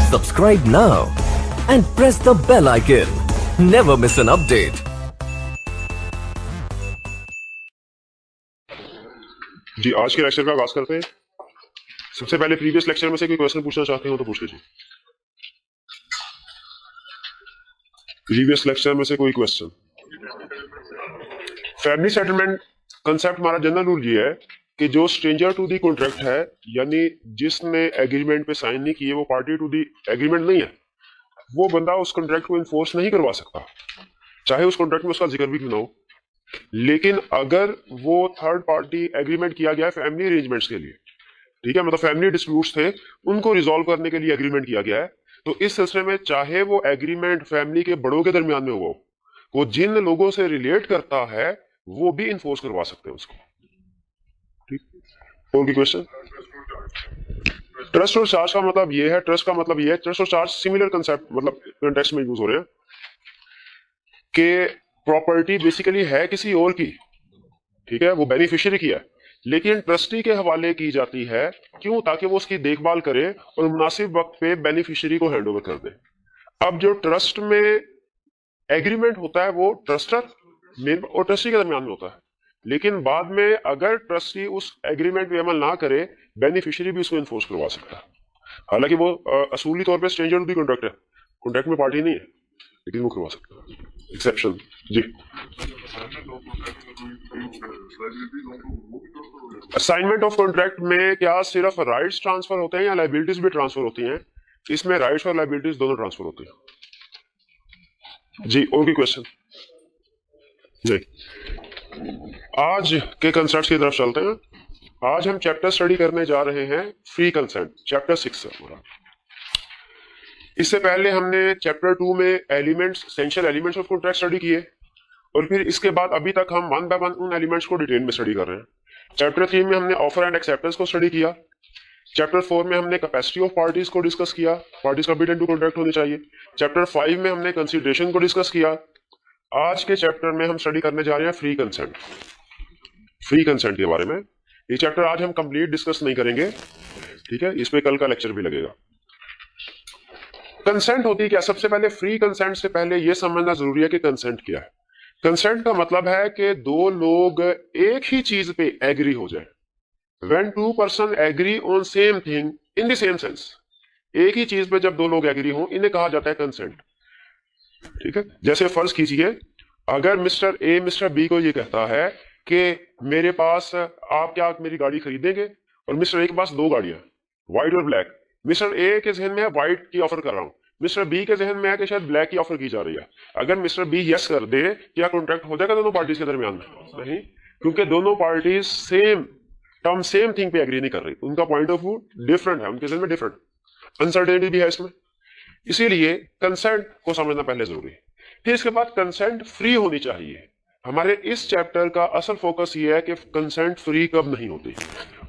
Subscribe now and press the bell icon. Never miss an update. जी, आज के lecture का आगाज करते हैं। सबसे पहले प्रीवियस लेक्चर में से कोई क्वेश्चन पूछना चाहते हो तो पूछ लीजिए। प्रीवियस लेक्चर में से कोई क्वेश्चन। फैमिली सेटलमेंट कंसेप्ट हमारा जनरल रूल ये है कि जो स्ट्रेंजर टू दी कॉन्ट्रैक्ट है, यानी जिसने एग्रीमेंट पे साइन नहीं किए, वो पार्टी टू दी एग्रीमेंट नहीं है, वो बंदा उस कॉन्ट्रैक्ट को इन्फोर्स नहीं करवा सकता, चाहे उस कॉन्ट्रैक्ट में उसका जिक्र भी क्यों ना हो। लेकिन अगर वो थर्ड पार्टी एग्रीमेंट किया गया है फैमिली अरेंजमेंट्स के लिए, ठीक है, मतलब फैमिली डिस्प्यूट्स थे, उनको रिजॉल्व करने के लिए एग्रीमेंट किया गया है, तो इस सिलसिले में चाहे वो एग्रीमेंट फैमिली के बड़ों के दरमियान में हुआ हो, वो जिन लोगों से रिलेट करता है वो भी इन्फोर्स करवा सकते हैं उसको। ठीक, और भी क्वेश्चन। ट्रस्ट और चार्ज का मतलब ये है, ट्रस्ट का मतलब ये है, ट्रस्ट और चार्ज सिमिलर कंसेप्ट मतलब कॉन्टेक्स्ट में यूज हो रहे हैं कि प्रॉपर्टी बेसिकली है किसी और की, ठीक है, वो बेनिफिशियरी की है, लेकिन ट्रस्टी के हवाले की जाती है। क्यों? ताकि वो उसकी देखभाल करे और मुनासिब वक्त पे बेनिफिशियरी को हैंड ओवर कर दे। अब जो ट्रस्ट में एग्रीमेंट होता है वो ट्रस्टर और ट्रस्टी के दरमियान में होता है, लेकिन बाद में अगर ट्रस्टी उस एग्रीमेंट पे अमल ना करे, बेनिफिशियरी भी उसको इन्फोर्स करवा सकता है। हालांकि वो असूली तौर पे स्ट्रेंजर टू दी कॉन्ट्रैक्ट है, कॉन्ट्रैक्ट में पार्टी नहीं है, लेकिन वो करवा सकता है। एक्सेप्शन जी। असाइनमेंट ऑफ कॉन्ट्रैक्ट में क्या सिर्फ राइट्स ट्रांसफर होते हैं या लायबिलिटीज भी ट्रांसफर होती हैं? इसमें राइट्स और लायबिलिटीज दोनों ट्रांसफर होती हैं। जी, और भी क्वेश्चन? जी, आज के कंसेप्ट की तरफ चलते हैं। आज हम चैप्टर स्टडी करने जा रहे हैं फ्री कंसेंट, चैप्टर 6 है हमारा। इससे पहले हमने चैप्टर 2 में elements, essential elements of contract study किए, और फिर इसके बाद अभी तक हम वन बाय वन उन एलिमेंट्स को डिटेल में स्टडी कर रहे हैं। चैप्टर 3 में हमने ऑफर एंड एक्सेप्टेंस को स्टडी किया। चैप्टर 4 में हमने कैपेसिटी ऑफ पार्टीज को डिस्कस किया, पार्टीज कॉम्पिटेंट टू कॉन्ट्रैक्ट होनी चाहिए। चैप्टर 5 में हमने कंसिडरेशन को डिस्कस किया। आज के चैप्टर में हम स्टडी करने जा रहे हैं फ्री कंसेंट, फ्री कंसेंट के बारे में। ये चैप्टर आज हम कंप्लीट डिस्कस नहीं करेंगे, ठीक है, इस पे कल का लेक्चर भी लगेगा। कंसेंट होती है क्या? सबसे पहले फ्री कंसेंट से पहले यह समझना जरूरी है कि कंसेंट क्या है। कंसेंट का मतलब है कि दो लोग एक ही चीज पे एग्री हो जाए। When two person agree on same thing in the same sense, एक ही चीज पे जब दो लोग एग्री हो, इन्हें कहा जाता है कंसेंट। ठीक है, जैसे फर्ज कीजिए, अगर मिस्टर ए मिस्टर बी को ये कहता है कि मेरे पास, आप क्या मेरी गाड़ी खरीदेंगे, और मिस्टर ए के पास दो गाड़ियां, व्हाइट और ब्लैक। मिस्टर ए के जहन में है व्हाइट की ऑफर कर रहा हूं, मिस्टर बी के जहन में है कि शायद ब्लैक की ऑफर की जा रही है। अगर मिस्टर बी यस कर दे, क्या कॉन्ट्रैक्ट हो जाएगा दोनों पार्टीज के दरमियान में? नहीं, क्योंकि दोनों parties same term same thing पे एग्री नहीं कर रही, उनका पॉइंट ऑफ व्यू डिफरेंट है, उनके जहन में डिफरेंट अनसर्टेनिटी भी है इसमें। इसीलिए कंसेंट को समझना पहले जरूरी है। फिर इसके बाद कंसेंट फ्री होनी चाहिए। हमारे इस चैप्टर का असल फोकस ये है कि कंसेंट फ्री कब नहीं होती,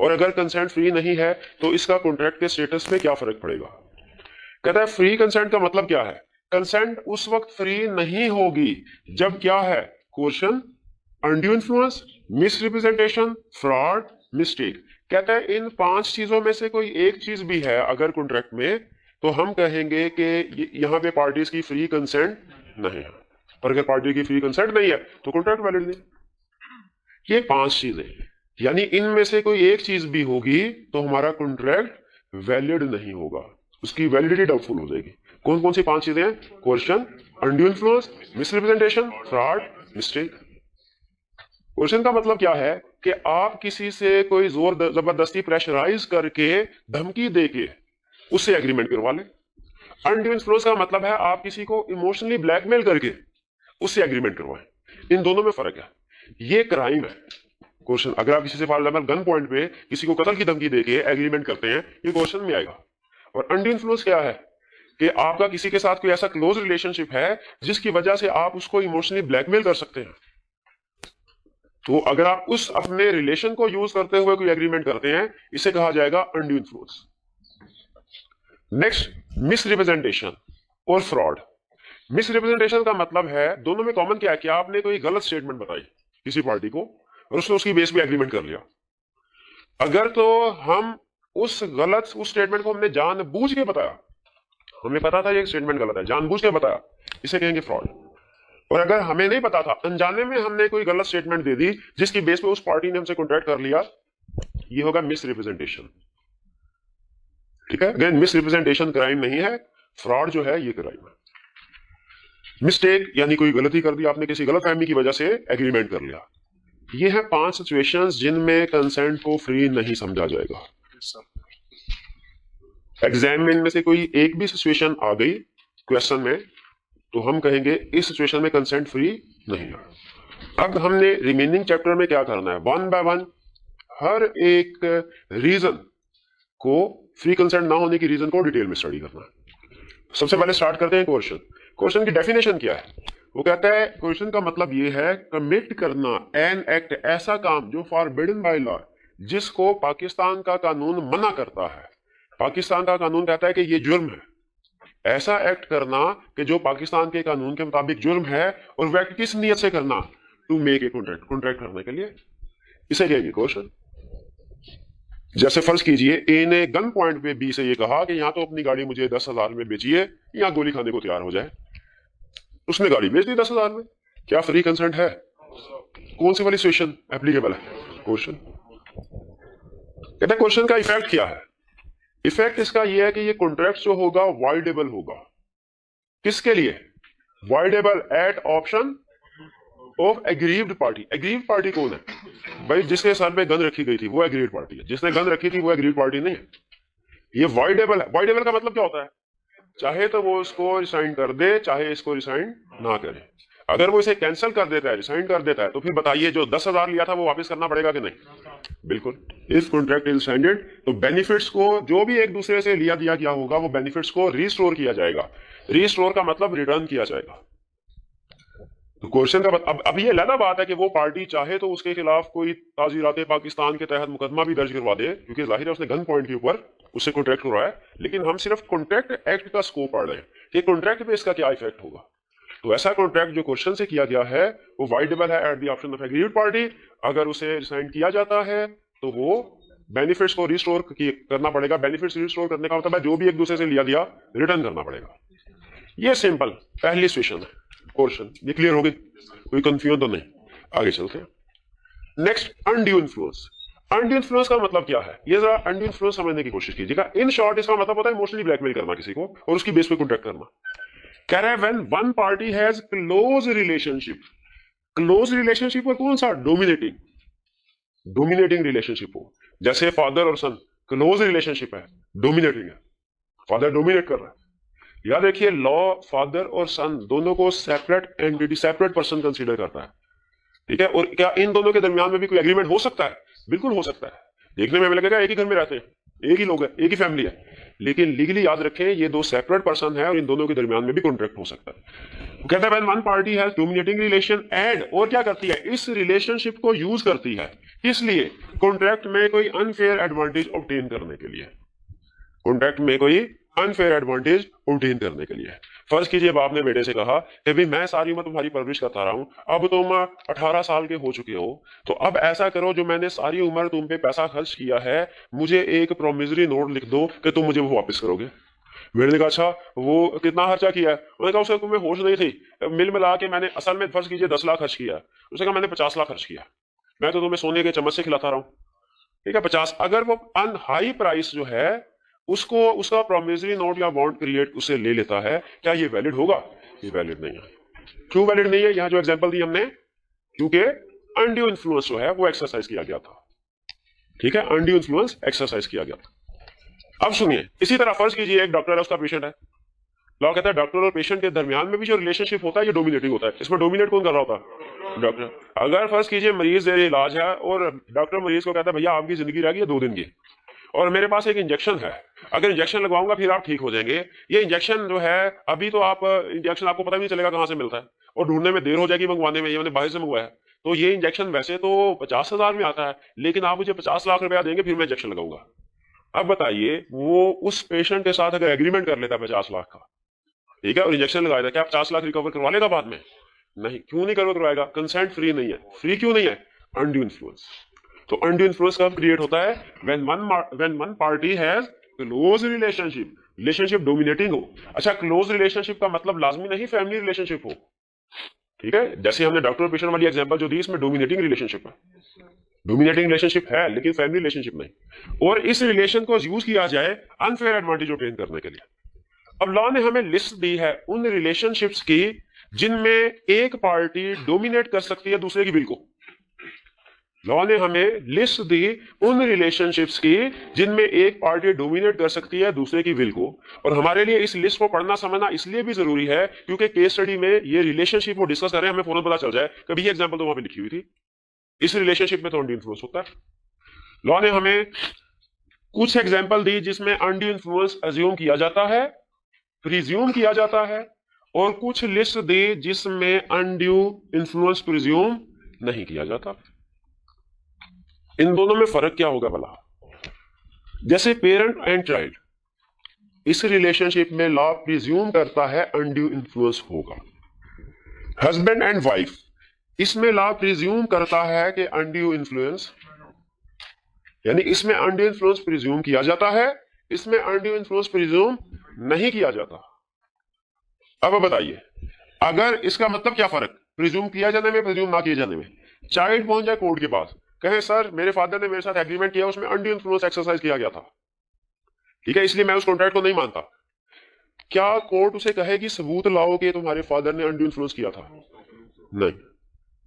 और अगर कंसेंट फ्री नहीं है तो इसका कॉन्ट्रैक्ट के स्टेटस पे क्या फर्क पड़ेगा। कहता है फ्री कंसेंट का मतलब क्या है? कंसेंट उस वक्त फ्री नहीं होगी जब क्या है? Coercion, undue influence, misrepresentation, fraud, mistake. कहता है इन 5 चीजों में से कोई एक चीज भी है अगर कॉन्ट्रैक्ट में, तो हम कहेंगे कि यहाँ पे पार्टीज की फ्री कंसेंट नहीं है। पर अगर पार्टी की फ्री कंसेंट नहीं है तो कॉन्ट्रैक्ट वैलिड नहीं। ये 5 चीजें, यानी इनमें से कोई एक चीज भी होगी तो हमारा कॉन्ट्रैक्ट वैलिड नहीं होगा, उसकी वैलिडिटी डाउटफुल हो जाएगी। कौन कौन सी 5 चीजें हैं? Coercion, undue influence, misrepresentation, fraud, mistake. Coercion का मतलब क्या है कि आप किसी से कोई जोर जबरदस्ती प्रेशराइज करके, धमकी देके उससे एग्रीमेंट करवा लें। अनड्यू इन्फ्लुएंस का मतलब है आप किसी को इमोशनली ब्लैकमेल करके उससे एग्रीमेंट करवाएं। इन दोनों में फर्क है, ये क्राइम है। क्वेश्चन, अगर आप किसी से फॉर एग्जांपल गन पॉइंट पे किसी को कत्ल की धमकी देके एग्रीमेंट करते हैं, ये क्वेश्चन में आएगा। और अनड्यू इन्फ्लुएंस क्या है कि आपका किसी के साथ कोई ऐसा क्लोज रिलेशनशिप है जिसकी वजह से आप उसको इमोशनली ब्लैकमेल कर सकते हैं। तो अगर आप उस अपने रिलेशन को यूज करते हुए कोई एग्रीमेंट करते हैं, इसे कहा जाएगा अनड्यू इन्फ्लुएंस। नेक्स्ट, मिसरिप्रेजेंटेशन और फ्रॉड। मिसरिप्रेजेंटेशन का मतलब है, दोनों में कॉमन क्या है कि आपने कोई गलत स्टेटमेंट बताई किसी पार्टी को और उसने उसकी बेस पे एग्रीमेंट कर लिया। अगर तो हम उस स्टेटमेंट को हमने जानबूझ के बताया, हमें पता था ये स्टेटमेंट गलत है, जानबूझ के बताया, इसे कहेंगे फ्रॉड। और अगर हमें नहीं पता था, अनजाने में हमने कोई गलत स्टेटमेंट दे दी जिसकी बेस पे उस पार्टी ने हमसे कॉन्ट्रैक्ट कर लिया, ये होगा मिस रिप्रेजेंटेशन। ठीक है, अगेन मिस रिप्रेजेंटेशन क्राइम नहीं है, फ्रॉड जो है ये क्राइम है। मिस्टेक यानी कोई गलती कर दी आपने, किसी गलतफहमी की वजह से एग्रीमेंट कर लिया। ये है 5 सिचुएशंस जिनमें कंसेंट को फ्री नहीं समझा जाएगा। एग्जाम में इनमें से कोई एक भी सिचुएशन आ गई क्वेश्चन में तो हम कहेंगे इस सिचुएशन में कंसेंट फ्री नहीं है। अब हमने रिमेनिंग चैप्टर में क्या करना है, वन बाय वन हर एक रीजन को, फ्री कंसेंट ना होने की रीजन को डिटेल में स्टडी करना है। सबसे पहले स्टार्ट करते हैं क्वेश्चन। क्वेश्चन की डेफिनेशन क्या है? वो कहता है, क्वेश्चन का मतलब ये है कमिट करना एन एक्ट, ऐसा काम जो फॉरबिडन बाय लॉ, जिसको पाकिस्तान का कानून मना करता है। पाकिस्तान का कानून कहता है कि ये जुर्म है, ऐसा एक्ट करना कि जो पाकिस्तान के कानून के मुताबिक जुर्म है, और वो एक्ट किस नियत से करना, to make a contract, contract करने के लिए, इसे कहेंगे क्वेश्चन। जैसे फर्ज कीजिए ए ने गन पॉइंट पे बी से ये कहा कि यहाँ तो अपनी गाड़ी मुझे 10,000 में बेचिए, यहाँ गोली खाने को तैयार हो जाए। उसने गाड़ी बेच दी 10,000 में, क्या फ्री कंसेंट है? कौन सी वाली सिचुएशन एप्लीकेबल है? क्वेश्चन। कहते हैं क्वेश्चन का इफेक्ट क्या है? इफेक्ट इसका यह है कि ये कॉन्ट्रैक्ट जो होगा वॉइडेबल होगा। किसके लिए? Voidable at option of aggrieved party. Aggrieved party कौन है भाई? जिसके सर पे गन रखी गई थी वो एग्रीव्ड पार्टी है, जिसने गन रखी थी वो एग्रीव्ड पार्टी नहीं है। ये वॉइडेबल है। वॉइडेबल का मतलब क्या होता है? चाहे तो वो इसको रिसाइन कर दे, चाहे इसको रिसाइन ना करे। अगर वो इसे कैंसिल कर देता है, रिसाइन कर देता है, तो फिर बताइए जो 10,000 लिया था वो वापस करना पड़ेगा कि नहीं? बिल्कुल। इफ कॉन्ट्रैक्ट इज साइंड तो बेनिफिट्स को, जो भी एक दूसरे से लिया दिया गया होगा, वो बेनिफिट्स को रिस्टोर किया जाएगा। रिस्टोर का मतलब रिटर्न किया जाएगा। तो क्वेश्चन का अब ये अलग बात है कि वो पार्टी चाहे तो उसके खिलाफ कोई ताज़ीरात पाकिस्तान के तहत मुकदमा भी दर्ज करवा दे, क्योंकि जाहिर है उसने गन पॉइंट के ऊपर उससे कॉन्ट्रैक्ट करवाया है। लेकिन हम सिर्फ कॉन्ट्रैक्ट एक्ट का स्कोप पढ़ रहे हैं कि कॉन्ट्रैक्ट पे इसका क्या इफेक्ट होगा। तो ऐसा कॉन्ट्रैक्ट जो क्वेश्चन से किया गया है वो वाइडेबल है at the option of aggrieved party. अगर उसे रिसाइन किया जाता है तो वो बेनिफिट्स को रिस्टोर करना पड़ेगा। बेनिफिट्स रिस्टोर करने का मतलब है जो भी एक दूसरे से लिया दिया रिटर्न करना पड़ेगा। ये सिंपल पहली सिचुएशन है क्वेश्चन। ये क्लियर हो गई? कोई कंफ्यूजन तो नहीं? आगे चलते हैं। Next, undue influence. Undue influence का मतलब क्या है? ये जरा अनड्यू इन्फ्लुएंस समझने की कोशिश कीजिएगा। इन शॉर्ट इसका मतलब होता है इमोशनली ब्लैकमेल करना किसी को और उसकी बेस पे कॉन्ट्रैक्ट करना। कह रहा है when one party has close relationship. Close relationship और कौन सा? डोमिनेटिंग। डोमिनेटिंग रिलेशनशिप हो, जैसे फादर और सन क्लोज रिलेशनशिप है, डोमिनेटिंग है, फादर डोमिनेट कर रहा है। याद रखिए लॉ फादर और सन दोनों को separate entity, separate person consider करता है। ठीक है, और क्या इन दोनों के दरमियान में भी कोई एग्रीमेंट हो सकता है? बिल्कुल हो सकता है। देखने में हमें लगेगा एक ही घर में रहते हैं, एक ही लोग हैं, एक ही फैमिली है, लेकिन लीगली याद रखें ये दो सेपरेट पर्सन है और इन दोनों के दरमियान में भी कॉन्ट्रैक्ट हो सकता है। कहता है when one party has dominating relation and, और क्या करती है? इस रिलेशनशिप को यूज करती है, इसलिए कॉन्ट्रैक्ट में कोई अनफेयर एडवांटेज ऑब्टेन करने के लिए। कॉन्ट्रैक्ट में कोई अनफेयर एडवांटेज ऑब्टेन करने के लिए। फर्ज कीजिए बाप ने बेटे से कहा कि भाई मैं सारी उम्र तुम्हारी परवरिश करता रहा हूं, अब तुम 18 साल के हो चुके हो, तो अब ऐसा करो जो मैंने सारी उम्र तुम पे पैसा खर्च किया है, मुझे एक प्रोमिसरी नोट लिख दो कि तुम मुझे वो वापस करोगे। बेटे ने कहा अच्छा वो कितना खर्चा किया है? उन्होंने कहा उसका तुम्हें होश नहीं थी, मिल मिला के मैंने असल में फर्ज कीजिए 10 लाख खर्च किया। उसने कहा मैंने 50 लाख खर्च किया, मैं तो तुम्हें सोने के चम्मच से खिलाता रहा हूँ। ठीक है 50। अगर वो अन हाई प्राइस जो है उसको उसका प्रोमिसरी नोट या बॉन्ड क्रिएट उसे ले लेता है, क्या ये वैलिड होगा? ये वैलिड नहीं है। क्यों वैलिड नहीं है? यहां जो एग्जांपल दी हमने, क्योंकि अनड्यू इन्फ्लुएंस जो है वो एक्सरसाइज किया गया था। ठीक है, अनड्यू इन्फ्लुएंस एक्सरसाइज किया गया था। अब सुनिए, इसी तरह फर्ज कीजिए एक डॉक्टर है, उसका पेशेंट है। लॉ कहता है डॉक्टर और पेशेंट के दरमियान में भी जो रिलेशनशिप होता है ये डोमिनेटिंग होता है। इसमें डोमिनेट कौन कर रहा होता है? डॉक्टर। अगर फर्ज कीजिए मरीज जेर इलाज है और डॉक्टर मरीज को कहता है भैया आपकी जिंदगी रह गई है 2 दिन की और मेरे पास एक इंजेक्शन है, अगर इंजेक्शन लगवाऊंगा फिर आप ठीक हो जाएंगे। ये इंजेक्शन जो है अभी तो आप इंजेक्शन आपको पता भी नहीं चलेगा कहां से मिलता है और ढूंढने में देर हो जाएगी मंगवाने में, ये मैंने बाहर से मंगवाया है। तो ये इंजेक्शन वैसे तो 50,000 में आता है, लेकिन आप मुझे 50 लाख रुपया देंगे फिर मैं इंजेक्शन लगाऊंगा। अब बताइए वो उस पेशेंट के साथ अगर एग्रीमेंट कर लेता 50 लाख का, ठीक है, और इंजेक्शन लगाया था, क्या 50 लाख रिकवर करवा लेगा बाद में? नहीं। क्यों नहीं करवाएगा? कंसेंट फ्री नहीं है। फ्री क्यों नहीं है? Undue influence. तो अनड्यू इन्फ्लुएंस कब क्रिएट होता है? When one party has close relationship relationship dominating हो। अच्छा, क्लोज रिलेशनशिप का मतलब लाजमी नहीं फैमिली रिलेशनशिप हो, ठीक है। जैसे हमने डॉक्टर और पेशेंट वाली एग्जांपल जो दी, इसमें डोमिनेटिंग रिलेशनशिप है, डोमिनेटिंग रिलेशनशिप है लेकिन फैमिली रिलेशनशिप नहीं। और इस रिलेशन को यूज किया जाए अनफेयर एडवांटेज ऑब्टेन करने के लिए। अब लॉ ने हमें लिस्ट दी है उन रिलेशनशिप्स की जिनमें एक पार्टी डोमिनेट कर सकती है दूसरे की विल को। लॉ ने हमें लिस्ट दी उन रिलेशनशिप्स की जिनमें एक पार्टी डोमिनेट कर सकती है दूसरे की विल को। और हमारे लिए इस लिस्ट को पढ़ना समझना इसलिए भी जरूरी है क्योंकि केस स्टडी में ये रिलेशनशिप वो डिस्कस कर रहे हैं, हमें फौरन पता चल जाए कभी ये एग्जांपल तो वहां पे लिखी हुई थी, इस रिलेशनशिप में तो अनड्यू इन्फ्लुएंस होता है। लॉ ने हमें कुछ एग्जांपल दी जिसमें अनड्यू इन्फ्लुएंस अज्यूम किया जाता है, प्रिज्यूम किया जाता है, और कुछ लिस्ट दी जिसमें अनड्यू इन्फ्लुएंस प्रिज्यूम नहीं किया जाता। इन दोनों में फर्क क्या होगा भला? जैसे पेरेंट एंड चाइल्ड, इस रिलेशनशिप में लॉ प्रिज्यूम करता है अनड्यू इन्फ्लुएंस होगा। हस्बैंड एंड वाइफ, इसमें लॉ प्रिज्यूम करता है कि अनड्यू इन्फ्लुएंस, यानी इसमें अनड्यू इन्फ्लुएंस प्रिज्यूम किया जाता है, इसमें अनड्यू इन्फ्लुएंस प्रिज्यूम नहीं किया जाता। अब बताइए, अगर इसका मतलब क्या फर्क, प्रिज्यूम किया जाने में, प्रिज्यूम ना किए जाने में? चाइल्ड पहुंच जाए कोर्ट के पास, कहे सर मेरे फादर ने मेरे साथ एग्रीमेंट किया, उसमें अनड्यू इन्फ्लुएंस एक्सरसाइज किया गया था, ठीक है, इसलिए मैं उस कॉन्ट्रैक्ट को नहीं मानता। क्या कोर्ट उसे कहेगी सबूत लाओ कि तुम्हारे फादर ने अनड्यू इन्फ्लुएंस किया था? नहीं,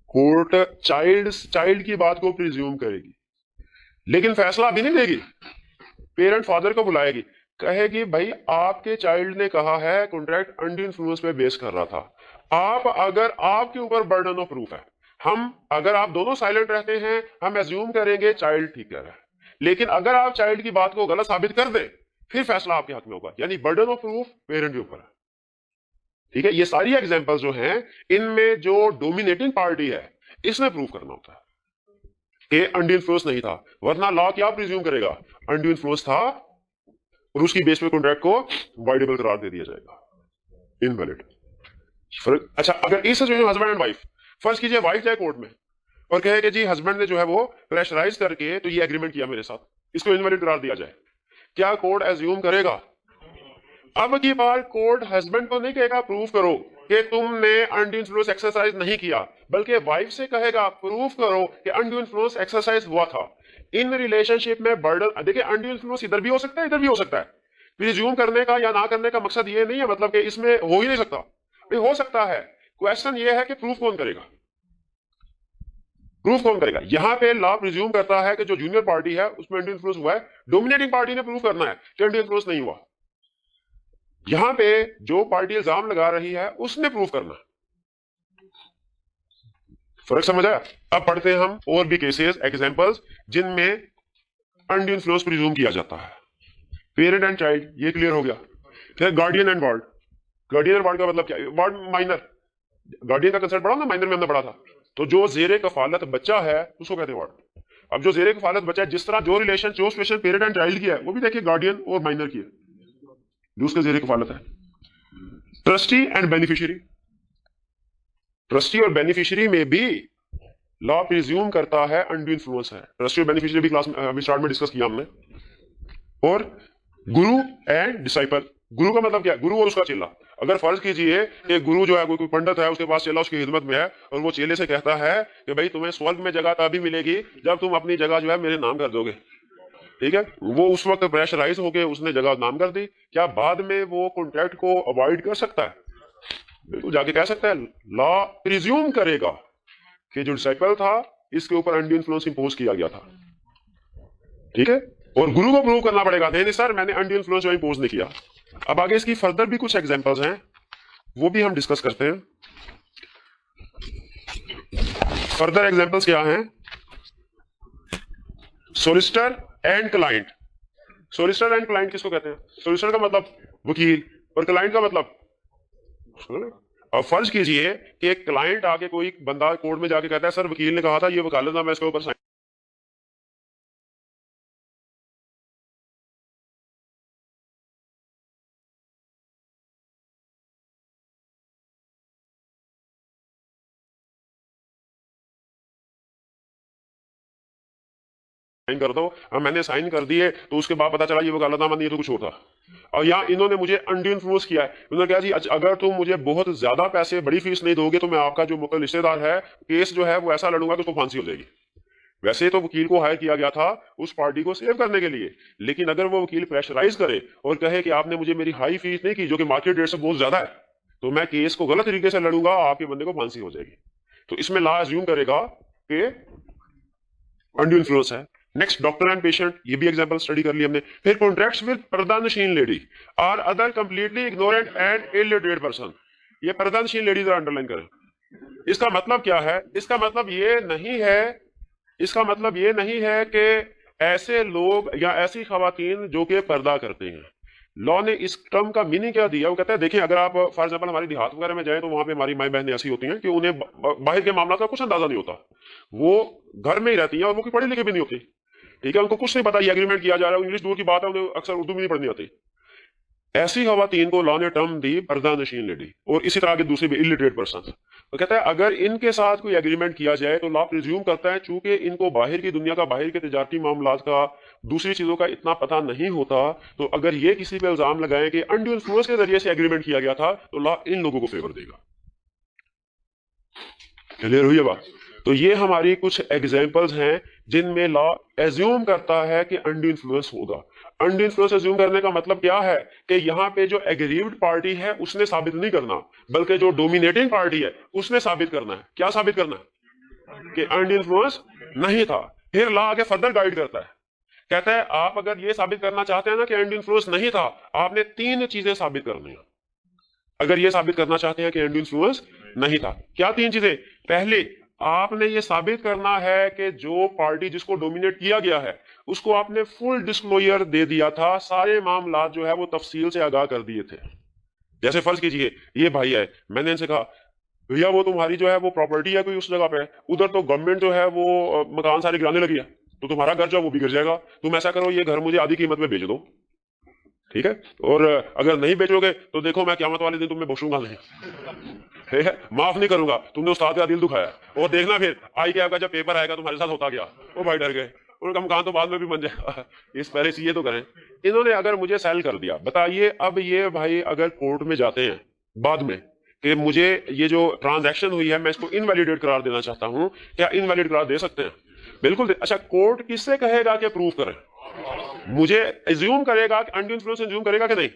कोर्ट चाइल्ड की बात को प्रिज्यूम करेगी, लेकिन फैसला अभी नहीं देगी। पेरेंट फादर को बुलाएगी, कहेगी भाई आपके चाइल्ड ने कहा है कॉन्ट्रैक्ट अनड्यू इन्फ्लुएंस पे बेस कर रहा था, आप अगर आपके ऊपर बर्डन ऑफ प्रूफ है, हम अगर आप दोनों साइलेंट रहते हैं हम एज्यूम करेंगे चाइल्ड ठीक कह रहा है, लेकिन अगर आप चाइल्ड की बात को गलत साबित कर दें फिर फैसला आपके हक में होगा, यानी बर्डन ऑफ प्रूफ पेरेंट के ऊपर है, ठीक है। ये सारी एग्जांपल जो हैं इनमें जो डोमिनेटिंग पार्टी है इसने प्रूव करना होता है कि अनड्यू इन्फ्लुएंस नहीं था, वरना लॉ क्या प्रिज्यूम करेगा, अनड्यू इन्फ्लुएंस था और उसकी बेस पे कॉन्ट्रैक्ट को वाइडेबल करार दे दिया जाएगा, इनवैलिड। फर्क, अच्छा अगर इस सिचुएशन में हस्बैंड एंड वाइफ, फर्ज कीजिए वाइफ जाए कोर्ट में और कहे कि जी हस्बैंड ने जो है वो प्रेशराइज करके तो ये एग्रीमेंट किया मेरे साथ, इसको इनवैलिड करार दिया जाए, क्या कोर्ट एज्यूम करेगा? अब की बार कोर्ट हस्बैंड को नहीं कहेगा प्रूफ करो कि तुमने अनड्यू इन्फ्लुएंस एक्सरसाइज नहीं किया, बल्कि वाइफ से कहेगा प्रूफ करो कि अनड्यू इन्फ्लुएंस एक्सरसाइज हुआ था। इन रिलेशनशिप में बर्डन, देखिए अनड्यू इन्फ्लुएंस इधर भी हो सकता है इधर भी हो सकता है, प्रिज्यूम करने का या ना करने का मकसद ये नहीं है मतलब कि इसमें हो ही नहीं सकता, हो सकता है। क्वेश्चन ये है कि प्रूफ कौन करेगा, प्रूफ कौन करेगा? यहां पे लॉ प्रिज्यूम करता है कि जो जूनियर पार्टी है उसमें अनड्यू इन्फ्लुएंस हुआ है, डोमिनेटिंग पार्टी ने प्रूफ करना है कि अनड्यू इन्फ्लुएंस नहीं हुआ। यहां पे जो पार्टी इल्जाम लगा रही है उसने प्रूफ करना है। फर्क समझ आया? अब पढ़ते हैं हम और भी केसेस, एग्जांपल्स जिनमें अनड्यू इन्फ्लुएंस प्रिज्यूम किया जाता है। पेरेंट एंड चाइल्ड, ये क्लियर हो गया। फिर guardian and ward, guardian and ward का मतलब क्या है? वार्ड माइनर, गार्डियन का कंसेप्ट पढ़ा ना, माइनर में हमने पढ़ा था। तो जो जेरे कफालत बच्चा है उसको कहते हैं वार्ड। अब जो जेरे कफालत बच्चा है, जिस तरह जो रिलेशन जो सिचुएशन पेरेंट एंड चाइल्ड की है वो भी देखिए गार्डियन और माइनर की है, जो उसके जेरे कफालत है। ट्रस्टी एंड बेनिफिशियरी, ट्रस्टी और बेनिफिशियरी में भी लॉ प्रिज्यूम करता है अनड्यू इन्फ्लुएंस है। ट्रस्टी और बेनिफिशियरी भी क्लास में अभी स्टार्ट में डिस्कस किया हमने। और गुरु एंड डिसाइपल, गुरु का मतलब क्या है? गुरु और उसका चेला। अगर फर्ज कीजिए कि गुरु जो है कोई पंडित है, उसके पास चेला उसकी खिदमत में है और वो चेले से कहता है कि भाई तुम्हें स्वर्ग में जगह तभी मिलेगी जब तुम अपनी जगह जो है मेरे नाम कर दोगे, ठीक है। वो उस वक्त प्रेशराइज होके उसने जगह नाम कर दी, क्या बाद में वो कॉन्ट्रैक्ट को अवॉइड कर सकता है? बिल्कुल जाके कह सकता है। लॉ प्रिज्यूम करेगा कि जो डिसाइपल था इसके ऊपर अनड्यू इन्फ्लुएंस इंपोज किया गया था, ठीक है। और गुरु को प्रूव करना पड़ेगा, नहीं सर मैंने अनड्यू इन्फ्लुएंस जो इंपोज नहीं किया। अब आगे इसकी फर्दर भी कुछ एग्जांपल्स हैं, वो भी हम डिस्कस करते हैं। फर्दर एग्जांपल्स क्या हैं? Solicitor and client. Solicitor and client किसको कहते हैं? सोलिसिटर का मतलब वकील और क्लाइंट का मतलब, अब फर्ज कीजिए कि एक क्लाइंट आके कोई बंदा कोर्ट में जाके कहता है सर वकील ने कहा था ये वकालतनामा इसके ऊपर साइन, साइन कर दो। अब मैंने साइन कर दिए तो उसके बाद पता चला ये वकालतनामा नहीं है तो कुछ और था, और यहाँ इन्होंने मुझे अनड्यू इन्फ्लुएंस किया है। उन्होंने कहा जी अगर तुम मुझे बहुत ज्यादा पैसे, बड़ी फीस नहीं दोगे तो मैं आपका जो मुकल रिश्तेदार है केस जो है वो ऐसा लड़ूंगा कि उसको फांसी हो जाएगी। वैसे तो वकील को हायर किया गया था उस पार्टी को सेव करने के लिए, लेकिन अगर वो वकील प्रेशराइज करे और कहे कि आपने मुझे मेरी हाई फीस नहीं की जो कि मार्केट रेट से बहुत ज्यादा है, तो मैं केस को गलत तरीके से लड़ूंगा, आपके बंदे को फांसी हो जाएगी। तो इसमें लॉ अज्यूम करेगा कि अनड्यू इन्फ्लुएंस है। नेक्स्ट, डॉक्टर एंड पेशेंट, ये भी एग्जांपल स्टडी कर लिया हमने। फिर कॉन्ट्रैक्ट्स विद पर्दानशीन लेडी और other completely ignorant and illiterate person. ये पर्दानशीन लेडी जरा अंडरलाइन करें। इसका मतलब क्या है? इसका मतलब ये नहीं है कि ऐसे लोग या ऐसी खवातीन जो कि पर्दा करते हैं। लॉ ने इस टर्म का मीनिंग क्या दिया? वो कहता है देखिए, अगर आप फॉर एग्जांपल हमारी देहात वगैरह में जाए तो वहां पे हमारी माई बहनें ऐसी होती हैं कि उन्हें बाहर के मामला का कुछ अंदाजा नहीं होता, वो घर में ही रहती हैं और वो कोई पढ़ी लिखी भी नहीं होती, ठीक है, उनको कुछ नहीं पता ये एग्रीमेंट किया जा रहा है, इंग्लिश दूर की बात है, उन्हें अक्सर उर्दू भी नहीं पढ़नी आती। ऐसी खवातीन को लॉ ने टर्म दी पर्दानशीन लेडी, और इसी तरह के दूसरे भी इलिटरेट पर्सन। तो कहता है अगर इनके साथ कोई एग्रीमेंट किया जाए तो लॉ प्रिज्यूम करता है चूंकि इनको बाहर की दुनिया का, बाहर के तिजारती मामलात का, दूसरी चीजों का इतना पता नहीं होता, तो अगर ये किसी पे इल्जाम लगाएं कि अनड्यू इन्फ्लुएंस के जरिए से एग्रीमेंट किया गया था, तो लॉ इन लोगों को फेवर देगा। क्लियर हुई है बात? तो ये हमारी कुछ एग्जांपल्स हैं जिनमें लॉ एज्यूम करता है कि अनड्यू इन्फ्लुएंस होगा। अनड्यू इन्फ्लुएंस एज्यूम करने का मतलब क्या है कि यहाँ पे जो एग्रीव्ड पार्टी है उसने साबित नहीं करना, बल्कि जो डोमिनेटिंग पार्टी है उसने साबित करना है। क्या साबित करना है? कि अनड्यू इन्फ्लुएंस नहीं था। फिर लॉ आगे फर्दर गाइड करता है, कहता है आप अगर ये साबित करना चाहते हैं ना कि अनड्यू इन्फ्लुएंस नहीं था, आपने 3 चीजें साबित करनी है। अगर ये साबित करना चाहते हैं कि अनड्यू इन्फ्लुएंस नहीं था, क्या 3 चीजें? पहले, आपने ये साबित करना है कि जो पार्टी जिसको डोमिनेट किया गया है उसको आपने फुल डिस्क्लोजर दे दिया था, सारे मामला जो है वो तफसील से आगाह कर दिए थे। जैसे फर्ज कीजिए ये भाई है, मैंने इनसे कहा भैया वो तुम्हारी जो है वो प्रॉपर्टी है कोई उस जगह पे, उधर तो गवर्नमेंट जो है वो मकान सारे गिराने लगी है, तो तुम्हारा घर जो है वो भी गिर जाएगा, तुम ऐसा करो ये घर मुझे आधी कीमत में बेच दो, ठीक है, और अगर नहीं बेचोगे तो देखो मैं क़यामत वाले दिन तुम्हें बख्शूंगा नहीं, ठीक है, माफ नहीं करूंगा, तुमने उस्ताद का दिल दुखाया, और देखना फिर आई के आपका जब पेपर आएगा तुम्हारे साथ होता गया। वो भाई डर गए, उनका मकान तो बाद में भी बन जाएगा, इस पहले से ये तो करें। इन्होंने अगर मुझे सेल कर दिया, बताइए अब ये भाई अगर कोर्ट में जाते हैं बाद में कि मुझे ये जो ट्रांजैक्शन हुई है मैं इसको इनवैलिडेट करार देना चाहता हूं, क्या इनवैलिड करार दे सकते हैं? बिल्कुल। अच्छा, कोर्ट किससे कहेगा कि प्रूव करें? मुझे एज्यूम करेगा कि अनड्यू इन्फ्लुएंस एज्यूम करेगा कि नहीं?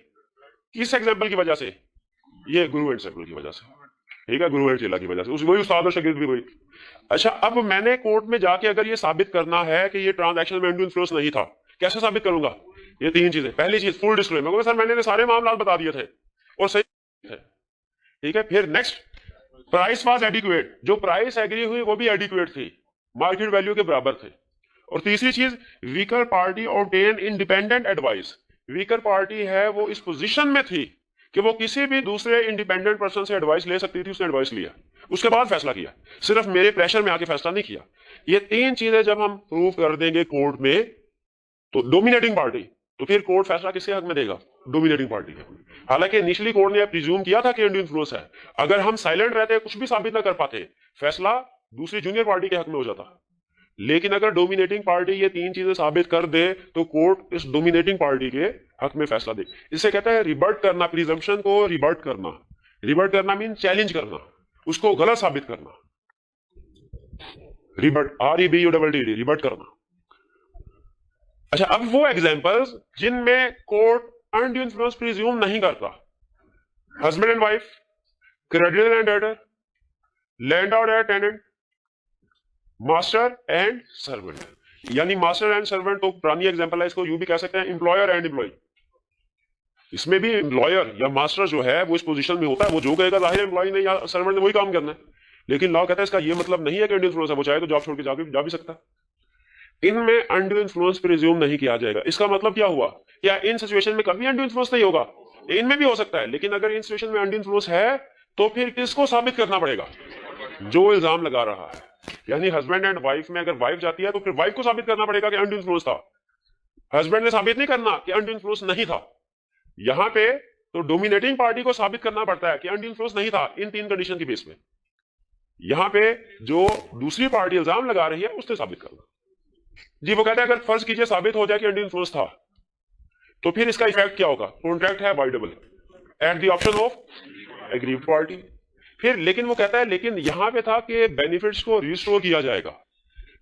किस एग्जांपल की वजह से? ये गुरु एंड सर्कल की वजह से, ठीक है, गुरु एंड चेला की वजह से, वही उस्ताद और शागिर्द भी वही। अच्छा, अब मैंने कोर्ट में जाके अगर ये साबित करना है कि ये ट्रांजैक्शन में अनड्यू इन्फ्लुएंस नहीं था, कैसे साबित करूंगा? ये 3 चीजें। पहली चीज फुल डिस्क्लोजर, मैं सर मैंने सारे मामला बता दिए थे और सही थे, ठीक है। फिर नेक्स्ट, प्राइस वाज एडिक्वेट, जो प्राइस एग्री हुई वो भी एडिक्वेट थी, मार्केट वैल्यू के बराबर थे। और तीसरी चीज, weaker party obtain independent advice, weaker party है वो इस पोजीशन में थी कि वो किसी भी दूसरे इंडिपेंडेंट पर्सन से एडवाइस ले सकती थी, उसने एडवाइस लिया, उसके बाद फैसला किया, सिर्फ मेरे प्रेशर में आके फैसला नहीं किया। ये 3 चीजें जब हम प्रूव कर देंगे कोर्ट में, तो डोमिनेटिंग पार्टी, तो फिर कोर्ट फैसला किसके हक में देगा? डोमिनेटिंग पार्टी के। हालांकि इनिशियली कोर्ट ने प्रिज्यूम किया था कि अनड्यू इन्फ्लुएंस है, अगर हम साइलेंट रहते, कुछ भी साबित ना कर पाते, फैसला दूसरी जूनियर पार्टी के हक में हो जाता। लेकिन अगर डोमिनेटिंग पार्टी ये 3 चीजें साबित कर दे तो कोर्ट इस डोमिनेटिंग पार्टी के हक में फैसला दे। इसे कहता है रिबर्ट करना, प्रिजम्पशन को रिबर्ट करना। रिबर्ट करना मीन चैलेंज करना, उसको गलत साबित करना। रिबर्ट, REBUTT, रिबर्ट करना। अच्छा, अब वो एग्जांपल्स जिनमें कोर्ट अनड्यू इन्फ्लुएंस प्रिज्यूम नहीं करता, husband and wife, creditor and debtor, landlord and tenant, master and servant. यानी मास्टर एंड सर्वेंट तो पुरानी एग्जांपल है, इसको यूं भी कह सकते हैं एम्प्लॉयर एंड एम्प्लॉय। इसमें भी एम्प्लॉयर या मास्टर जो है वो इस पोजीशन में होता है, वो जो कहेगा जाहिर एम्प्लॉय ने या सर्वेंट ने वही काम करना है। लेकिन लॉ कहता है इसका ये मतलब नहीं है कि अनड्यू इन्फ्लुएंस है, वो चाहे तो जॉब छोड़ के जा भी सकता। इनमें अनड्यू इन्फ्लुएंस प्रिज्यूम नहीं किया जाएगा। इसका मतलब क्या हुआ? क्या इन सिचुएशन में कभी अनड्यू इन्फ्लुएंस नहीं होगा? इनमें भी हो सकता है, लेकिन अगर इन सिचुएशन में अनड्यू इन्फ्लुएंस है तो फिर किसको साबित करना पड़ेगा? जो इल्जाम लगा रहा है। यानी हस्बैंड एंड वाइफ में अगर वाइफ जाती है तो फिर वाइफ को साबित करना पड़ेगा कि अनड्यू इन्फ्लुएंस था, हस्बैंड ने साबित नहीं करना कि अनड्यू इन्फ्लुएंस नहीं था। यहां पे तो डोमिनेटिंग पार्टी को साबित करना पड़ता है कि अनड्यू इन्फ्लुएंस नहीं था इन 3 कंडीशन की बेस पे। यहां पे जो दूसरी पार्टी इल्जाम लगा रही है उसने साबित करना। जी वो कहता है अगर फर्ज कीजिए साबित हो जाए कि अनड्यू इन्फ्लुएंस था, तो फिर इसका इफेक्ट क्या होगा? कॉन्ट्रैक्ट है voidable at the option of agreed party. फिर लेकिन वो कहता है लेकिन यहां पे था कि बेनिफिट्स को रिस्टोर किया जाएगा।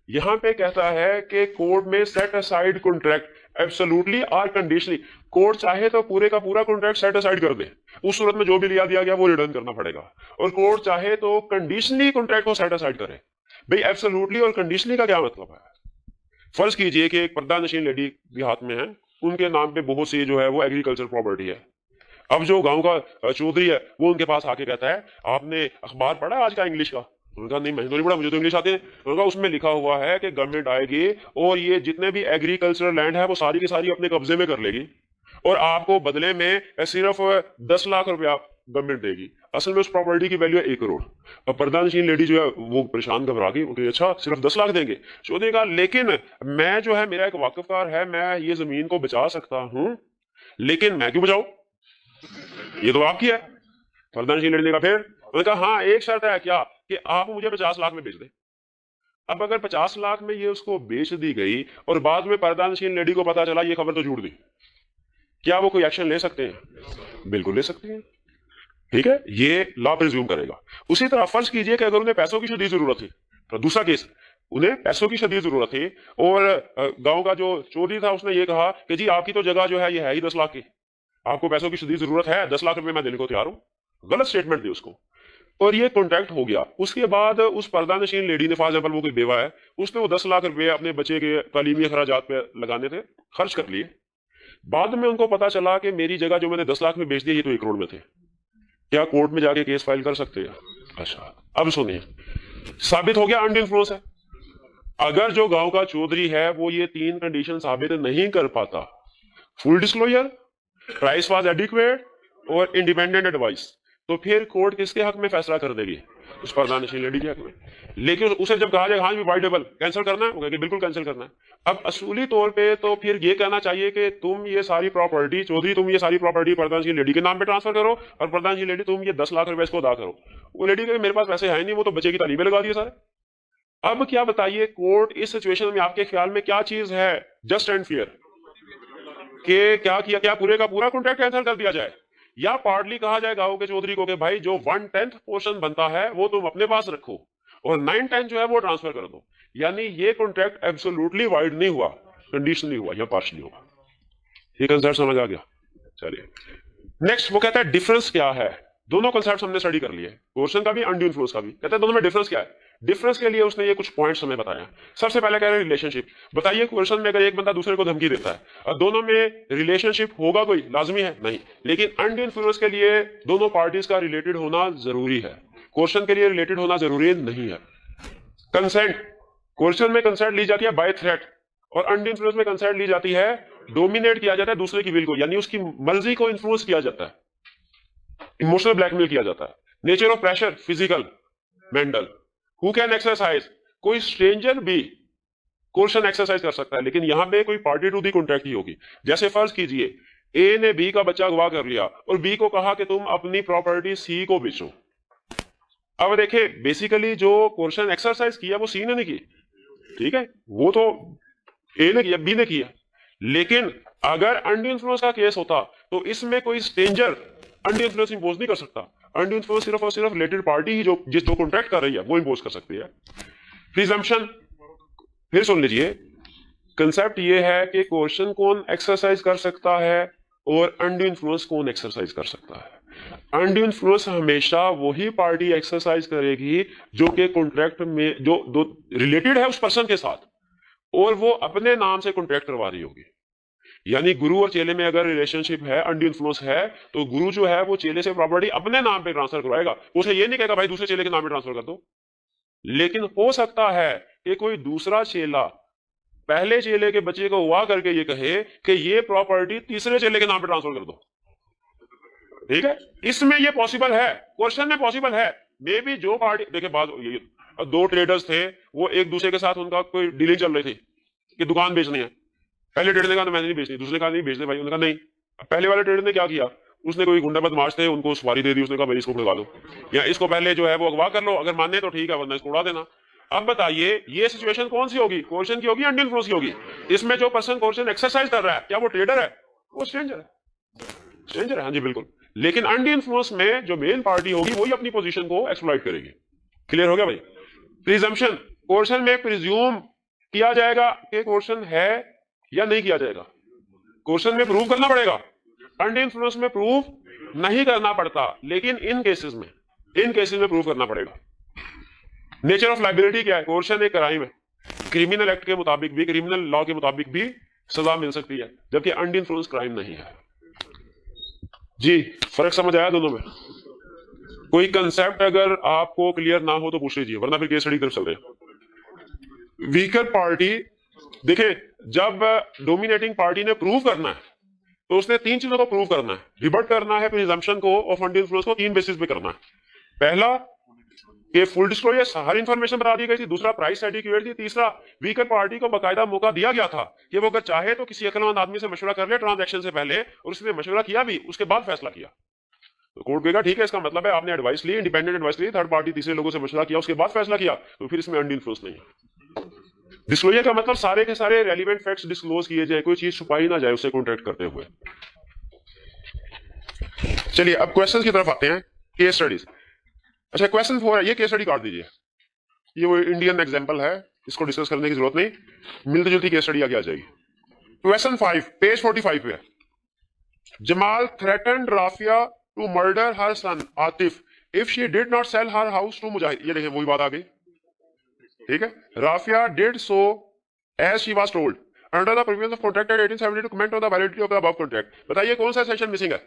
यहां पे कहता है कि कोर्ट में सेट असाइड कॉन्ट्रैक्ट एब्सोल्युटली और कंडीशनली, कोर्ट चाहे तो पूरे का पूरा कॉन्ट्रैक्ट सेट असाइड कर दे, उस सूरत में जो भी लिया दिया गया वो रिटर्न करना पड़ेगा। और कोर्ट चाहे तो कंडीशनली कॉन्ट्रैक्ट को सेट असाइड करे। भाई एब्सोल्युटली और कंडीशनली का क्या मतलब है? फर्ज कीजिए कि एक पर्दानशीन लेडी भी हाथ में है, उनके नाम पे बहुत सी जो है वो एग्रीकल्चर प्रॉपर्टी है। अब जो गांव का चौधरी है वो उनके पास आके कहता है आपने अखबार पढ़ा आज का इंग्लिश का? उनका नहीं, मैंने तो नहीं पढ़ा, मुझे तो इंग्लिश आती है। उनका उसमें लिखा हुआ है कि गवर्नमेंट आएगी और ये जितने भी एग्रीकल्चरल लैंड है वो सारी की सारी अपने कब्जे में कर लेगी और आपको बदले में सिर्फ 10 लाख रुपया गवर्नमेंट देगी। असल में उस प्रॉपर्टी की वैल्यू है 1 करोड़। अब प्रधानशील लेडी जो है वो परेशान घबरा गई, अच्छा सिर्फ 10 लाख देंगे? चौधरी कहा लेकिन मैं जो है मेरा एक वाकिफकार है, मैं ये जमीन को बचा सकता हूं, लेकिन मैं क्यों बचाऊं, ये तो आपकी है। प्रधानशील लेडी ने कहा फिर? उन्होंने कहा हाँ एक शर्त है, क्या? कि आप मुझे 50 लाख में बेच दे। अब अगर 50 लाख में ये उसको बेच दी गई और बाद में प्रधानशील लेडी को पता चला ये खबर तो झूठ दी, क्या वो कोई एक्शन ले सकते हैं? बिल्कुल ले सकते हैं, ठीक है, ये लॉ प्रिज्यूम करेगा। उसी तरह फर्ज कीजिए कि अगर उन्हें पैसों की शदीद जरूरत थी, तो दूसरा केस, उन्हें पैसों की शदीद जरूरत थी और गांव का जो चौधरी था उसने ये कहा कि जी आपकी तो जगह जो है ये है ही 10 लाख की, आपको पैसों की शदीद जरूरत है, 10 लाख रुपए मैं देने को तैयार हूं। गलत स्टेटमेंट दी उसको और ये कॉन्ट्रैक्ट हो गया। उसके बाद उस पर्दानशीन लेडी ने, फॉर एग्जाम्पल वो कोई बेवा है, उसने वो 10 लाख रुपए अपने बच्चे के तालीमी अखराजात पे लगाने थे, खर्च कर लिए। बाद में उनको पता चला कि मेरी जगह जो मैंने 10 लाख में बेच दी ये तो 1 करोड़ में थे। क्या कोर्ट में जाके केस फाइल कर सकते हैं? अच्छा अब सुनिए, साबित हो गया अनड्यू इन्फ्लुएंस है। अगर जो गांव का चौधरी है वो ये 3 कंडीशन साबित नहीं कर पाता, full disclosure, price was adequate और इंडिपेंडेंट एडवाइस, तो फिर कोर्ट किसके हक में फैसला कर देगी? उस प्रधानशील लेडी के हक में। लेकिन उसे जब कहा जाए हाँ भी वाइडेबल कैंसिल करना है, वो कहेगी बिल्कुल कैंसिल करना है। अब असूली तौर पे तो फिर ये कहना चाहिए कि तुम ये सारी प्रॉपर्टी, चौधरी तुम ये सारी प्रॉपर्टी प्रधानशील लेडी के नाम पे ट्रांसफर करो और प्रधानशील लेडी तुम ये 10 लाख रुपए इसको अदा करो। वो लेडी कहे मेरे पास पैसे है नहीं, वो तो बच्चे की तालीमें लगा दिए सारे। अब क्या बताइए, कोर्ट इस सिचुएशन में आपके ख्याल में क्या चीज है जस्ट एंड फेयर? कि क्या किया, क्या पूरे का पूरा कॉन्ट्रैक्ट कैंसिल कर दिया जाए या पार्टली कहा जाए गांव के चौधरी को कि भाई जो 1/10 पोर्शन बनता है वो तुम अपने पास रखो और 9/10 जो है वो ट्रांसफर कर दो। यानी ये कॉन्ट्रैक्ट एब्सोल्युटली वाइड नहीं हुआ, कंडीशनली हुआ या पार्शली हुआ। ये कंसेप्ट समझ आ गया? चलिए नेक्स्ट वो कहता है डिफरेंस क्या है। दोनों कंसेप्ट हमने स्टडी कर लिए, कोर्सन का भी अनड्यू इन्फ्लुएंस का भी। कहता है दोनों में डिफरेंस क्या है। डिफरेंस के लिए उसने ये कुछ पॉइंट्स हमें बताया। सबसे पहले कह रहे हैं रिलेशनशिप। बताइए कोर्सन में अगर एक बंदा दूसरे को धमकी देता है और दोनों में रिलेशनशिप होगा कोई लाजमी है? नहीं। लेकिन अनड्यू इन्फ्लुएंस के लिए दोनों पार्टीज का रिलेटेड होना जरूरी है, कोर्सन के लिए रिलेटेड होना जरूरी नहीं है। कंसेंट, कोर्सन में कंसेंट ली जाती है बाय थ्रेट और अनड्यू इन्फ्लुएंस में कंसेंट ली जाती है, डोमिनेट किया जाता है दूसरे की विल को, यानी उसकी मर्जी को इन्फ्लुएंस किया जाता है, इमोशनल ब्लैकमेल किया जाता है। Nature of pressure, physical, mental. Who can exercise, कोई स्ट्रेंजर भी कोर्सन एक्सरसाइज कर सकता है, लेकिन यहां पे कोई पार्टी टू दी कॉन्ट्रैक्ट ही होगी। जैसे फर्ज कीजिए ए ने बी का बच्चा अगवा कर लिया और बी को कहा कि तुम अपनी प्रॉपर्टी सी को बेचो। अब देखिए बेसिकली जो कोर्सन एक्सरसाइज किया वो सी ने नहीं की, ठीक है, वो तो ए ने किया, बी ने किया। लेकिन अगर अनड्यू इन्फ्लुएंस का केस होता तो इसमें कोई स्ट्रेंजर अनड्यू इन्फ्लुएंस इंपोज नहीं कर सकता। अनड्यू इन्फ्लुएंस सिर्फ और सिर्फ रिलेटेड पार्टी ही जो जिस जो कॉन्ट्रैक्ट कर रही है वो इंपोज कर सकती है। प्रिजम्पशन, फिर सुन लीजिए, कंसेप्ट ये है कि कोर्सन कौन एक्सरसाइज कर सकता है और अनड्यू इन्फ्लुएंस कौन एक्सरसाइज कर सकता है। अनड्यू इन्फ्लुएंस हमेशा वही पार्टी एक्सरसाइज करेगी जो कि कॉन्ट्रैक्ट में जो दो रिलेटेड है उस पर्सन के साथ और वो अपने नाम से कॉन्ट्रैक्ट करवा रही होगी। यानी गुरु और चेले में अगर रिलेशनशिप है, अनड्यू इन्फ्लुएंस है, तो गुरु जो है वो चेले से प्रॉपर्टी अपने नाम पे ट्रांसफर करवाएगा, उसे ये नहीं कहेगा भाई दूसरे चेले के नाम पे ट्रांसफर कर दो। लेकिन हो सकता है कि कोई दूसरा चेला पहले चेले के बच्चे को हुआ करके ये कहे कि ये प्रॉपर्टी तीसरे चेले के नाम पे ट्रांसफर कर दो, ठीक है, इसमें ये पॉसिबल है, क्वेश्चन में पॉसिबल है। मे बी जो पार्टी, देखिए बात दो ट्रेडर्स थे, वो एक दूसरे के साथ उनका कोई डीलिंग चल रही थी कि दुकान बेचनी है। पहले ट्रेडर ने कहा मैंने नहीं बेचनी, दूसरे ने कहा नहीं बेचने भाई, उन्होंने कहा नहीं। पहले वाले ट्रेडर ने क्या किया, उसने कोई गुंडा बदमाश थे उनको सवारी दे दी, उसने कहा भाई इसको भगा दो या इसको पहले जो है वो अगवा कर लो, अगर माने तो ठीक है वरना इसको उड़ा देना। अब बताइए ये सिचुएशन कौन सी होगी, कोर्शन की होगी, अनड्यू इन्फ्लुएंस की होगी? इसमें जो पर्सन कोर्शन एक्सरसाइज कर रहा है, क्या वो ट्रेडर है? वो स्ट्रेंजर है, स्ट्रेंजर है, हाँ जी बिल्कुल। लेकिन अनड्यू इन्फ्लुएंस में जो मेन पार्टी होगी वही अपनी पोजीशन को एक्सप्लॉइट करेगी। क्लियर हो गया भाई? प्रिजम्पशन, कोर्शन में प्रिज्यूम किया जाएगा कि कोर्शन है या नहीं किया जाएगा। कोर्शन में प्रूव करना पड़ेगा, अनड्यू इन्फ्लुएंस में प्रूव नहीं करना पड़ता, लेकिन इन केसेस में प्रूव करना पड़ेगा। नेचर ऑफ लाइबिलिटी क्या है? कोर्शन एक क्राइम है, क्रिमिनल एक्ट के मुताबिक भी, क्रिमिनल लॉ के मुताबिक भी सजा मिल सकती है, जबकि अनड्यू इन्फ्लुएंस क्राइम नहीं है। जी फर्क समझ आया दोनों में? कोई कंसेप्ट अगर आपको क्लियर ना हो तो पूछ लीजिए, वरना फिर केस स्टडी की तरफ चल रहे। वीकर पार्टी, देखिए जब डोमिनेटिंग पार्टी ने प्रूव करना है तो उसने तीन चीजों को प्रूव करना है, रिबट करना है प्रिजम्पशन को ऑफ अनड्यू इन्फ्लुएंस को तीन बेसिस पे करना है। पहला कि फुल डिस्क्लोजर, सारी इंफॉर्मेशन बता दी गई थी। दूसरा प्राइस एडिक्वेट थी। तीसरा वीकर पार्टी को बकायदा मौका दिया गया था कि वो अगर चाहे तो किसी अक्लमंद आदमी से मशवरा कर ले ट्रांजैक्शन से पहले, और उसने मशवरा किया भी, उसके बाद फैसला किया। तो कोर्ट कहेगा ठीक है, इसका मतलब है आपने एडवाइस ली, इंडिपेंडेंट एडवाइस ली, थर्ड पार्टी तीसरे लोगों से मशवरा किया, उसके बाद फैसला किया, तो फिर इसमें अनड्यू इन्फ्लुएंस नहीं है। डिस्क्लोजर का मतलब सारे के सारे रेलिवेंट फैक्ट्स डिस्क्लोज किए जाए, कोई चीज छुपाई ना जाए उससे कॉन्ट्रैक्ट करते हुए। चलिए अब क्वेश्चन की तरफ आते हैं, केस स्टडीज। अच्छा क्वेश्चन 4 है, ये केस स्टडी काट दीजिए, ये वो इंडियन एग्जांपल है, इसको डिस्कस करने की जरूरत नहीं, मिलती जुलती केस स्टडी आगे आ जाएगी। क्वेश्चन 5 पेज 45 पे है। Jamal threatened Rafia to murder her son Atif if she did not sell her house to Mujahid. ये देखें वही बात आ गई, ठीक है। Rafia did so as she was told under the provisions of contract at 1870 to comment on the validity of the above contract. बताइए कौन सा एसेंशियल मिसिंग है?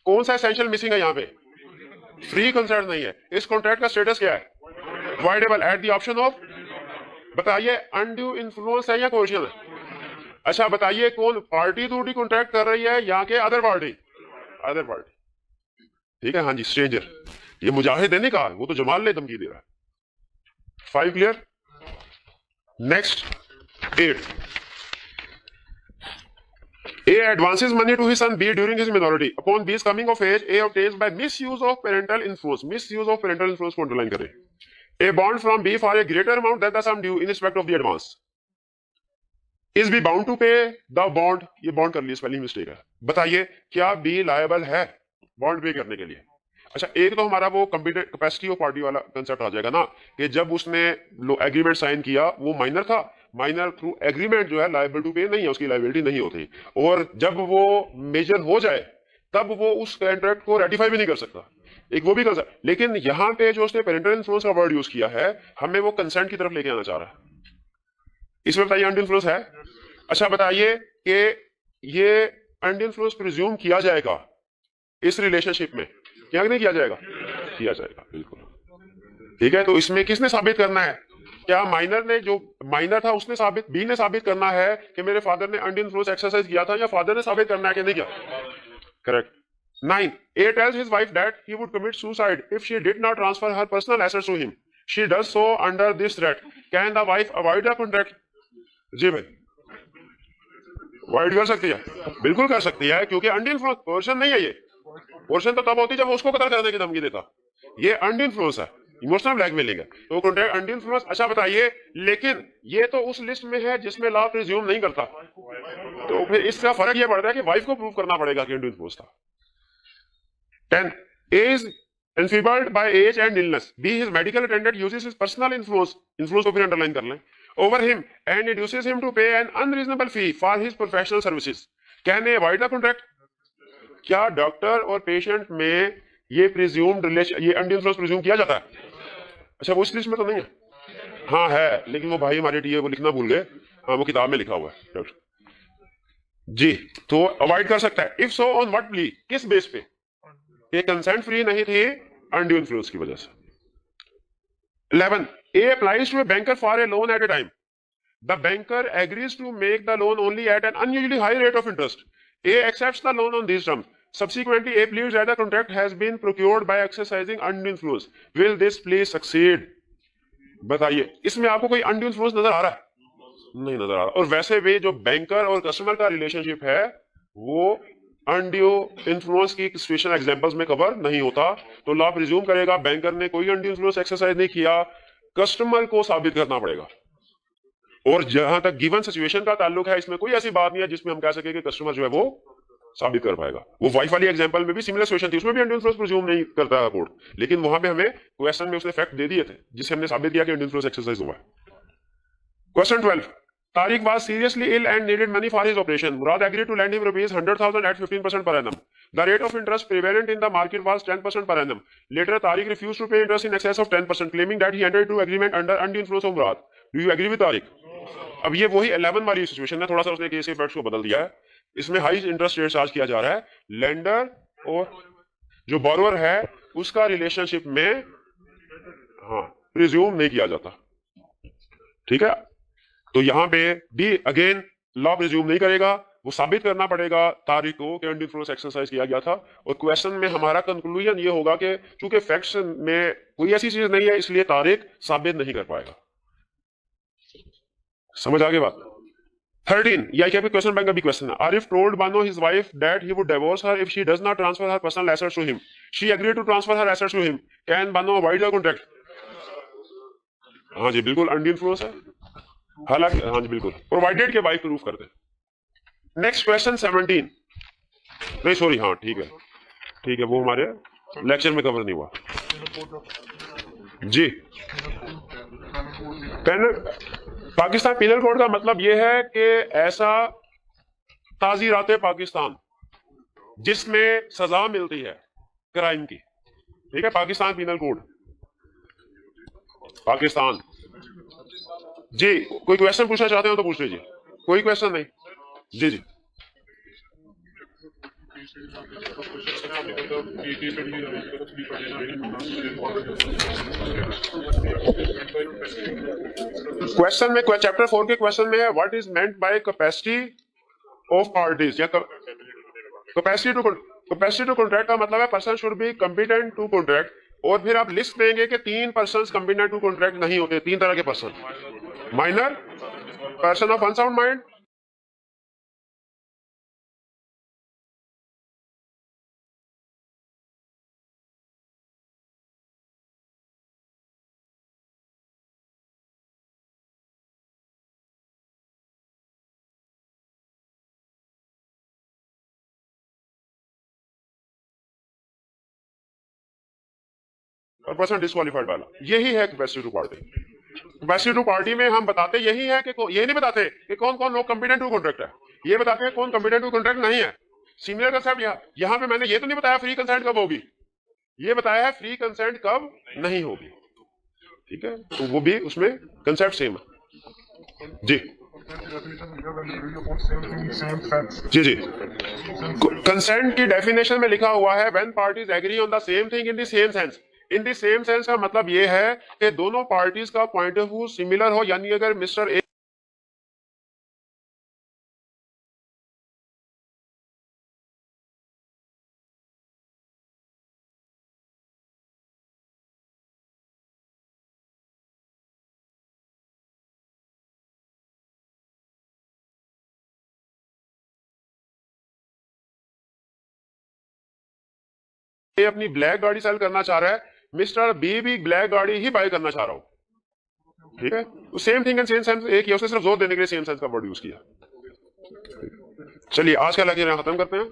कौन सा एसेंशियल मिसिंग है यहाँ पे? फ्री कंसेंट नहीं है। इस कॉन्ट्रैक्ट का स्टेटस क्या है? Voidable at the option of. बताइए अनड्यू इन्फ्लुएंस है या कोर्शन है? अच्छा बताइए कौन पार्टी दूसरी कॉन्ट्रैक्ट कर रही है, यहाँ के अदर पार्टी? अदर पार्टी, ठीक है, हाँ जी स्ट्रेंजर। ये मुजाहिद नहीं कहा, वो तो जमाल ने धमकी दे रहा है। 5 clear. Next 8, A advances money to his son B during his minority. Upon B's coming of age, A obtains by misuse of parental influence. Misuse of parental influence को underline करें। A bond from B for a greater amount than the sum due in respect of the advance. Is B bound to pay the bond? ये bond कर ली, spelling mistake है। बताइए क्या B liable है bond पे करने के लिए? अच्छा एक तो हमारा वो कैपेसिटी ऑफ पार्टी वाला कंसेप्ट आ जाएगा ना, कि जब उसने एग्रीमेंट साइन किया वो माइनर था, माइनर थ्रू एग्रीमेंट जो है लायबल टू पे नहीं है, उसकी लायबिलिटी नहीं होती, और जब वो मेजर हो जाए तब वो उस कॉन्ट्रैक्ट को रेटिफाई भी नहीं कर सकता, एक वो भी कर सकता। लेकिन यहाँ पे जो उसने पेरेंटल इन्फ्लुएंस का वर्ड यूज किया है, हमें वो कंसेंट की तरफ लेके आना चाह रहा है। इसमें बताइए अनड्यू इन्फ्लुएंस है? अच्छा बताइए कि ये अनड्यू इन्फ्लुएंस प्रिज्यूम किया जाएगा इस रिलेशनशिप में, क्या नहीं किया जाएगा? किया जाएगा, बिल्कुल ठीक है। तो इसमें किसने साबित करना है? क्या माइनर ने, जो माइनर था उसने साबित, बी ने साबित करना है कि मेरे फादर ने अनड्यू इन्फ्लुएंस एक्सरसाइज किया था, या फादर ने साबित करना है कि नहीं किया? Correct. 9, A tells his wife that he would commit suicide if she did not transfer her personal assets to him. She does so under this threat. Can the wife avoid the contract? जी भाई avoid कर सकती है, बिल्कुल कर सकती है, क्योंकि undue influence portion नहीं है। ये पोर्शन तो तब होती जब उसको कत्ल करने की धमकी देता, ये अनड्यू इन्फ्लुएंस है, इमोशनल ब्लैकमेलिंग है, तो कॉन्ट्रैक्ट अनड्यू इन्फ्लुएंस। अच्छा बताइए, लेकिन ये तो उस लिस्ट में है जिसमें लॉ प्रिज्यूम नहीं करता, तो फिर इसका फर्क ये पड़ता है कि वाइफ को प्रूव करना पड़ेगा कि अनड्यू इन्फ्लुएंस था। 10, A is enfeebled by age and illness. B, his medical attendant uses his personal influence को फिर अंडरलाइन कर लें, over him and induces him to pay an unreasonable fee for his professional services. Can they avoid the contract? क्या doctor और patient में ये presumed relation, ये undue influence presume किया जाता है? अच्छा वो इस लिस्ट में तो नहीं है? हाँ है, लेकिन वो भाई हमारे टीए वो लिखना भूल गए, हाँ वो किताब में लिखा हुआ है डॉक्टर जी, तो अवॉइड कर सकता है। If so on what plea, किस बेस पे? ये कंसेंट फ्री नहीं थी अनड्यू इन्फ्लुएंस की वजह से। 11, A applies to a banker for a loan at a time. The banker agrees to make the loan only at an unusually high rate of interest. A accepts the loan on these terms. Subsequently, A pleads that the contract has been procured by exercising undue influence. Will this plea succeed? बताइए इसमें आपको कोई undue influence नजर आ रहा है? नहीं नजर आ रहा। और वैसे भी जो बैंकर और कस्टमर का रिलेशनशिप है वो अनड्यू इन्फ्लुएंस की सिचुएशन एग्जांपल्स में कवर नहीं होता, तो लॉ प्रिज्यूम करेगा बैंकर ने कोई अनड्यू इन्फ्लुएंस एक्सरसाइज नहीं किया, कस्टमर को साबित करना पड़ेगा। और जहां तक गिवन सिचुएशन का ताल्लुक है, इसमें कोई ऐसी बात नहीं है जिसमें हम कह सके कि कस्टमर जो है वो साबित कर पाएगा। वो वाइफ वाली एग्जांपल में भी सिमिलर सिचुएशन थी, उसमें भी अंडर इन्फ्लुएंस प्रिज्यूम नहीं करता कोर्ट, लेकिन वहां पे हमें क्वेश्चन में उसने फैक्ट दे दिए थे जिससे हमने साबित किया कि अंडर इन्फ्लुएंस एक्सरसाइज हुआ है। Question 12, Tariq was seriously ill and needed money for his operation. Murad agreed to lend him rupees 100,000 at 15% per annum. The rate of interest prevalent in the market was 10% per annum. Later, Tariq refused to pay interest in excess of 10%, claiming that he entered into agreement under undue influence of Murad. Do you agree with Tariq? अब ये वही 11 वाली situation है, थोड़ा सा उसने case के facts को बदल दिया है। इसमें हाई इंटरेस्ट रेट चार्ज किया जा रहा है, लेंडर और जो बोरोवर है उसका रिलेशनशिप में प्रिज्यूम नहीं किया जाता। ठीक है, तो यहां पे भी अगेन लॉ प्रिज्यूम नहीं करेगा, वो साबित करना पड़ेगा तारिक को कि अंडर इन्फ्लुएंस एक्सरसाइज किया गया था। और क्वेश्चन में हमारा कंक्लूजन ये होगा कि चूंकि फैक्ट्स में कोई ऐसी चीज नहीं है, इसलिए तारिक साबित नहीं कर पाएगा। समझ आगे बात। 13, ये क्या क्वेश्चन बैंक का भी क्वेश्चन है। Arif told Bano his wife that he would divorce her if she does not transfer her personal assets to him. She agreed to transfer her assets to him. Can Bano avoid the contract? हाँ जी बिल्कुल under influence है, हालांकि हाँ जी बिल्कुल, provided के wife proof करते हैं। नेक्स्ट क्वेश्चन 17, नहीं सॉरी, हाँ ठीक है, वो हमारे लेक्चर में कवर नहीं हुआ जी। पाकिस्तान पीनल कोड का मतलब यह है कि ऐसा ताज़ीराते पाकिस्तान जिसमें सजा मिलती है क्राइम की। ठीक है, पाकिस्तान पीनल कोड, पाकिस्तान जी। कोई क्वेश्चन पूछना चाहते हो तो पूछ लीजिए, कोई क्वेश्चन नहीं जी जी। क्वेश्चन में चैप्टर 4 के क्वेश्चन में है what is meant by capacity of parties या कैपेसिटी टू कॉन्ट्रैक्ट का मतलब है person should be competent to contract. और फिर आप लिस्ट देंगे कि 3 पर्सन कॉम्पिटेंट टू कॉन्ट्रैक्ट नहीं होते। 3 तरह के person, minor, person of unsound mind, और पर्सन डिस्क्वालीफाइड वाला। यही है capacity to party. Capacity to party में हम बताते यही है कि ये नहीं बताते कि कौन कौन लोग कॉम्पिटेंट टू कॉन्ट्रैक्ट है, ये बताते हैं कौन कॉम्पिटेंट टू कॉन्ट्रैक्ट नहीं है। सिमिलर कंसेप्ट यहाँ पे मैंने ये तो नहीं बताया फ्री कंसेंट कब होगी, ये बताया है फ्री कंसेंट कब नहीं होगी। ठीक है, तो वो भी उसमें कंसेप्ट सेम है जी जी। कंसेंट की डेफिनेशन में लिखा हुआ है when parties agree on the same thing in the same sense. In the same sense का मतलब ये है कि दोनों पार्टीज का पॉइंट ऑफ व्यू सिमिलर हो, यानी अगर मिस्टर ए अपनी ब्लैक गाड़ी सेल करना चाह रहा है, मिस्टर बी भी ब्लैक गाड़ी ही बाय करना चाह रहा हूं। ठीक है, तो same thing and same sense एक ही, उसने सिर्फ जोर देने के लिए सेम सेंस का वर्ड यूज किया। चलिए आज का लेक्चर यहां खत्म करते हैं।